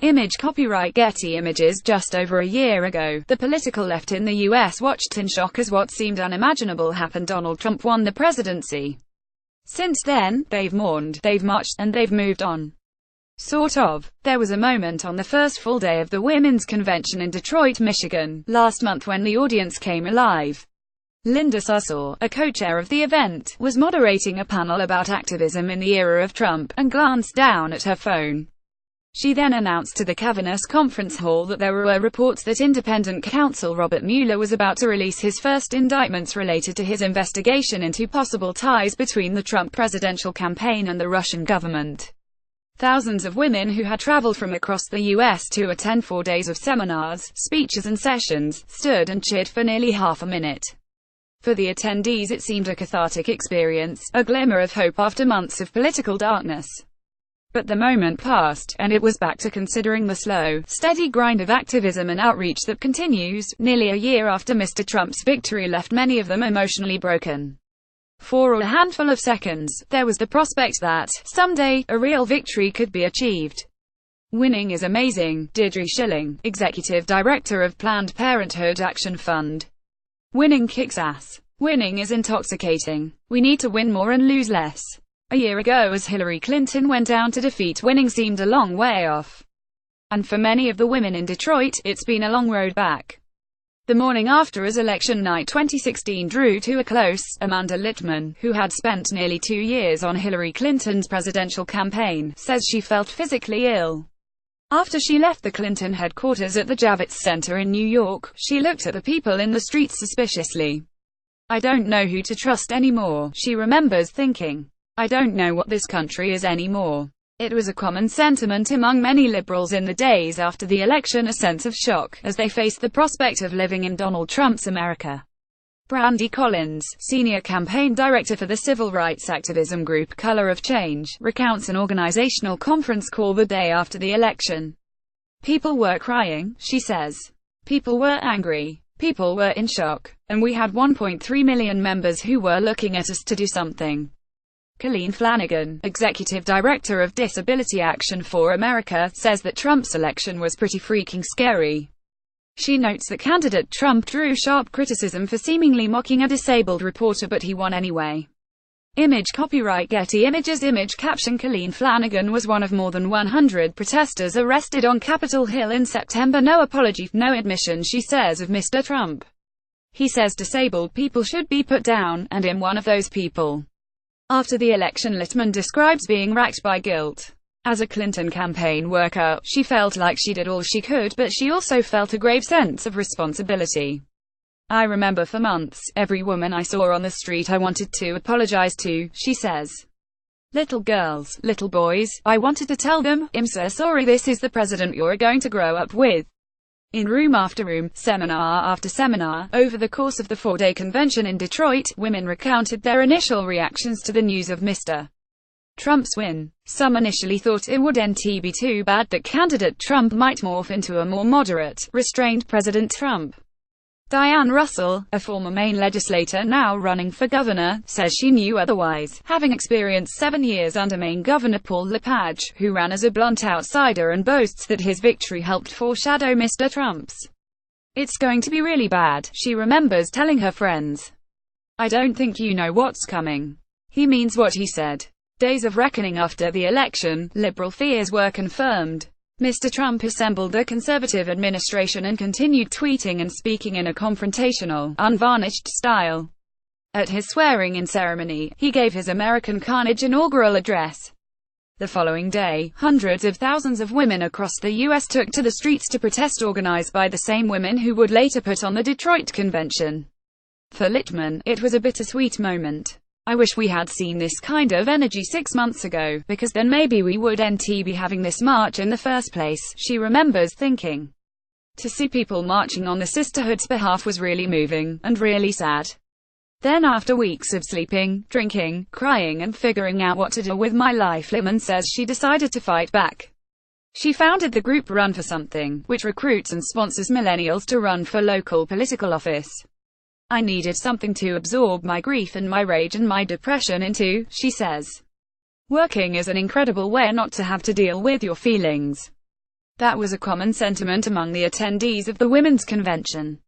Image copyright Getty Images. Just over a year ago, the political left in the US watched in shock as what seemed unimaginable happened. Donald Trump won the presidency. Since then, they've mourned, they've marched, and they've moved on. Sort of. There was a moment on the first full day of the Women's Convention in Detroit, Michigan, last month when the audience came alive. Linda Sarsour, a co-chair of the event, was moderating a panel about activism in the era of Trump, and glanced down at her phone. She then announced to the cavernous conference hall that there were reports that independent counsel Robert Mueller was about to release his first indictments related to his investigation into possible ties between the Trump presidential campaign and the Russian government. Thousands of women who had traveled from across the U.S. to attend 4 days of seminars, speeches and sessions, stood and cheered for nearly half a minute. For the attendees it seemed a cathartic experience, a glimmer of hope after months of political darkness. But the moment passed, and it was back to considering the slow, steady grind of activism and outreach that continues, nearly a year after Mr. Trump's victory left many of them emotionally broken. For a handful of seconds, there was the prospect that, someday, a real victory could be achieved. Winning is amazing, Deirdre Schilling, executive director of Planned Parenthood Action Fund. Winning kicks ass. Winning is intoxicating. We need to win more and lose less. A year ago, as Hillary Clinton went down to defeat, winning seemed a long way off. And for many of the women in Detroit, it's been a long road back. The morning after as election night 2016 drew to a close, Amanda Littman, who had spent nearly 2 years on Hillary Clinton's presidential campaign, says she felt physically ill. After she left the Clinton headquarters at the Javits Center in New York, she looked at the people in the streets suspiciously. "I don't know who to trust anymore," she remembers thinking. "I don't know what this country is anymore." It was a common sentiment among many liberals in the days after the election, a sense of shock, as they faced the prospect of living in Donald Trump's America. Brandy Collins, senior campaign director for the civil rights activism group Color of Change, recounts an organizational conference call the day after the election. "People were crying," she says. "People were angry. People were in shock. And we had 1.3 million members who were looking at us to do something." Colleen Flanagan, executive director of Disability Action for America, says that Trump's election was pretty freaking scary. She notes that candidate Trump drew sharp criticism for seemingly mocking a disabled reporter, but he won anyway. Image copyright Getty Images. Image caption Colleen Flanagan was one of more than 100 protesters arrested on Capitol Hill in September. No apology, no admission, she says, of Mr. Trump. He says disabled people should be put down, and I'm one of those people. After the election, Littman describes being racked by guilt. As a Clinton campaign worker, she felt like she did all she could, but she also felt a grave sense of responsibility. "I remember for months, every woman I saw on the street I wanted to apologize to," she says. "Little girls, little boys, I wanted to tell them, I'm so sorry, this is the president you're going to grow up with." In room after room, seminar after seminar, over the course of the 4-day convention in Detroit, women recounted their initial reactions to the news of Mr. Trump's win. Some initially thought it wouldn't be too bad, that candidate Trump might morph into a more moderate, restrained President Trump. Diane Russell, a former Maine legislator now running for governor, says she knew otherwise, having experienced 7 years under Maine Governor Paul LePage, who ran as a blunt outsider and boasts that his victory helped foreshadow Mr. Trump's. "It's going to be really bad," she remembers telling her friends. "I don't think you know what's coming. He means what he said." Days of reckoning after the election, liberal fears were confirmed. Mr. Trump assembled a conservative administration and continued tweeting and speaking in a confrontational, unvarnished style. At his swearing-in ceremony, he gave his American Carnage inaugural address. The following day, hundreds of thousands of women across the U.S. took to the streets to protest, organized by the same women who would later put on the Detroit convention. For Littman, it was a bittersweet moment. "I wish we had seen this kind of energy 6 months ago, because then maybe we wouldn't be having this march in the first place," she remembers thinking. To see people marching on the sisterhood's behalf was really moving, and really sad. Then after weeks of sleeping, drinking, crying and figuring out what to do with my life, Littman says she decided to fight back. She founded the group Run for Something, which recruits and sponsors millennials to run for local political office. "I needed something to absorb my grief and my rage and my depression into," she says. "Working is an incredible way not to have to deal with your feelings." That was a common sentiment among the attendees of the Women's Convention.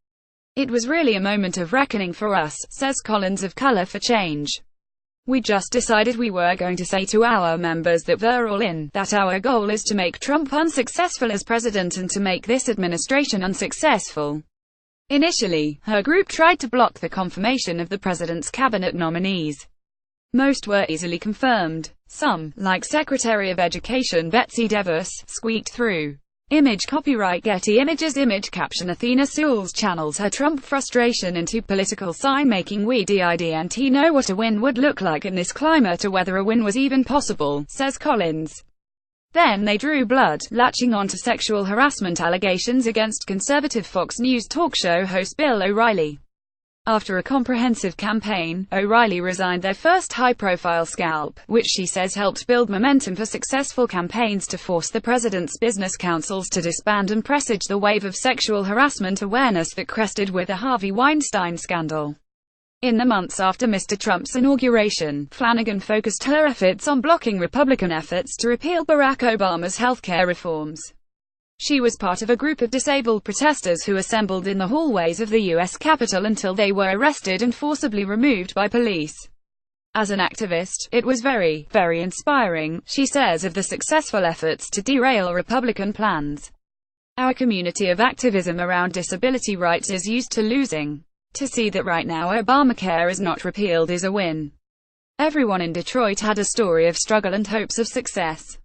It was really a moment of reckoning for us, says Collins of Color for Change. We just decided we were going to say to our members that they're all in, that our goal is to make Trump unsuccessful as president and to make this administration unsuccessful. Initially, her group tried to block the confirmation of the president's cabinet nominees. Most were easily confirmed. Some, like Secretary of Education Betsy DeVos, squeaked through. Image copyright Getty Images. Image caption Athena Sewell channels her Trump frustration into political sign-making. We didn't know what a win would look like in this climate or whether a win was even possible, says Collins. Then they drew blood, latching onto sexual harassment allegations against conservative Fox News talk show host Bill O'Reilly. After a comprehensive campaign, O'Reilly resigned their first high-profile scalp, which she says helped build momentum for successful campaigns to force the president's business councils to disband and presage the wave of sexual harassment awareness that crested with the Harvey Weinstein scandal. In the months after Mr. Trump's inauguration, Flanagan focused her efforts on blocking Republican efforts to repeal Barack Obama's healthcare reforms. She was part of a group of disabled protesters who assembled in the hallways of the U.S. Capitol until they were arrested and forcibly removed by police. As an activist, it was very, very inspiring, she says of the successful efforts to derail Republican plans. Our community of activism around disability rights is used to losing. To see that right now Obamacare is not repealed is a win. Everyone in Detroit had a story of struggle and hopes of success.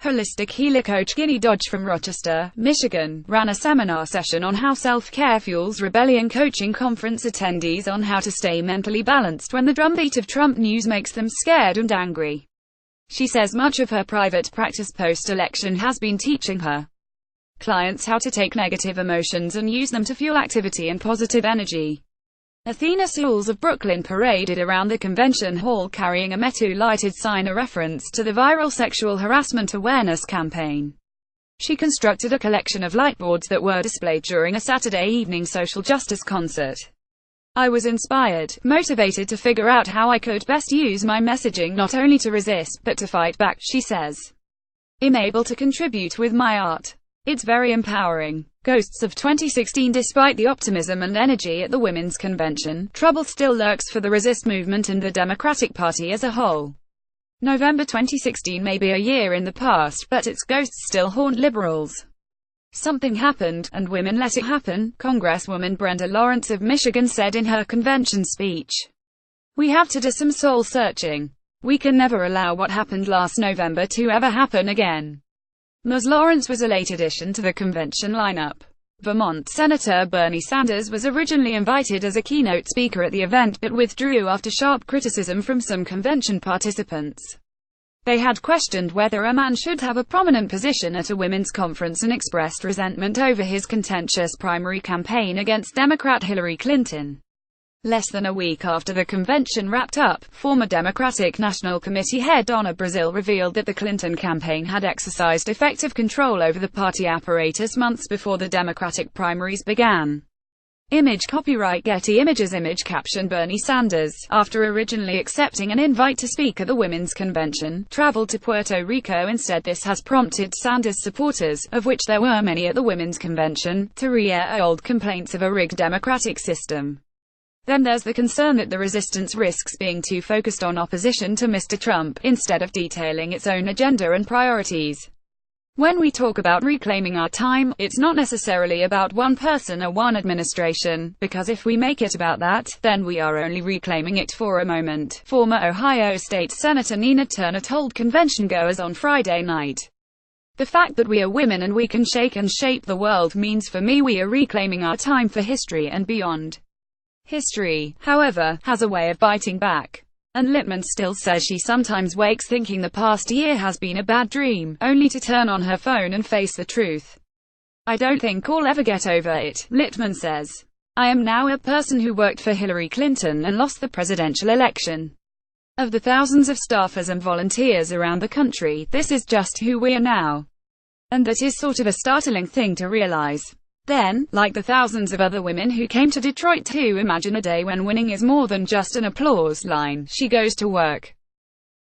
Holistic healer coach Ginny Dodge from Rochester, Michigan, ran a seminar session on how self-care fuels rebellion, coaching conference attendees on how to stay mentally balanced when the drumbeat of Trump news makes them scared and angry. She says much of her private practice post-election has been teaching her clients how to take negative emotions and use them to fuel activity and positive energy. Athena Sewell of Brooklyn paraded around the convention hall carrying a Metu-lighted sign, a reference to the viral sexual harassment awareness campaign. She constructed a collection of lightboards that were displayed during a Saturday evening social justice concert. I was inspired, motivated to figure out how I could best use my messaging not only to resist, but to fight back, she says. I'm able to contribute with my art. It's very empowering. Ghosts of 2016. Despite the optimism and energy at the Women's Convention, trouble still lurks for the resist movement and the Democratic Party as a whole. November 2016 may be a year in the past, but its ghosts still haunt liberals. Something happened, and women let it happen, Congresswoman Brenda Lawrence of Michigan said in her convention speech. We have to do some soul searching. We can never allow what happened last November to ever happen again. Ms. Lawrence was a late addition to the convention lineup. Vermont Senator Bernie Sanders was originally invited as a keynote speaker at the event but withdrew after sharp criticism from some convention participants. They had questioned whether a man should have a prominent position at a women's conference and expressed resentment over his contentious primary campaign against Democrat Hillary Clinton. Less than a week after the convention wrapped up, former Democratic National Committee head Donna Brazile revealed that the Clinton campaign had exercised effective control over the party apparatus months before the Democratic primaries began. Image copyright Getty Images. Image caption Bernie Sanders, after originally accepting an invite to speak at the Women's Convention, traveled to Puerto Rico instead. This has prompted Sanders supporters, of which there were many at the Women's Convention, to re-air old complaints of a rigged democratic system. Then there's the concern that the resistance risks being too focused on opposition to Mr. Trump, instead of detailing its own agenda and priorities. When we talk about reclaiming our time, it's not necessarily about one person or one administration, because if we make it about that, then we are only reclaiming it for a moment, former Ohio State Senator Nina Turner told convention-goers on Friday night. The fact that we are women and we can shake and shape the world means for me we are reclaiming our time for history and beyond. History, however, has a way of biting back. And Littman still says she sometimes wakes thinking the past year has been a bad dream, only to turn on her phone and face the truth. I don't think I'll ever get over it, Littman says. I am now a person who worked for Hillary Clinton and lost the presidential election. Of the thousands of staffers and volunteers around the country, this is just who we are now. And that is sort of a startling thing to realize. Then, like the thousands of other women who came to Detroit to imagine a day when winning is more than just an applause line, she goes to work.